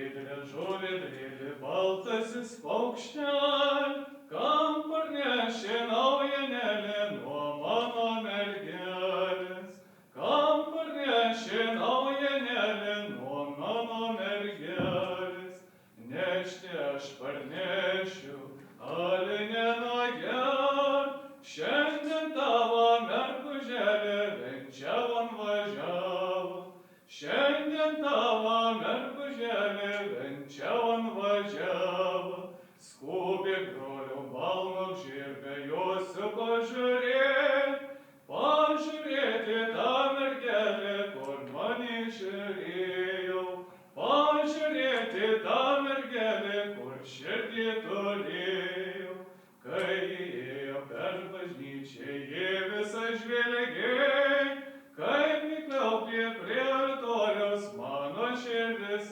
Žydrė žuvėdrėlė, baltasis paukštel, kam parnešė naujienėlę nuo mano mergelės, kam parnešė naujienėlę nuo mano mergelės. Nešti aš parnešiu, ale nenuger, šiandien tavo mergužėlė venčiavon važiavo. Šiandien tavo mergužėlė venčiavon važiavo. Skubėk, brolių, balno žirgą Josiuko žiūrėk, pažiūrėti tą mergelę, kur mane žiūrėjau. Pažiūrėti tą mergelę, kur širdį turėjau. Kai ėjo per bažnyčią, jie visą žvelgiai, kaip įklaupė prie altoriaus, mano širdis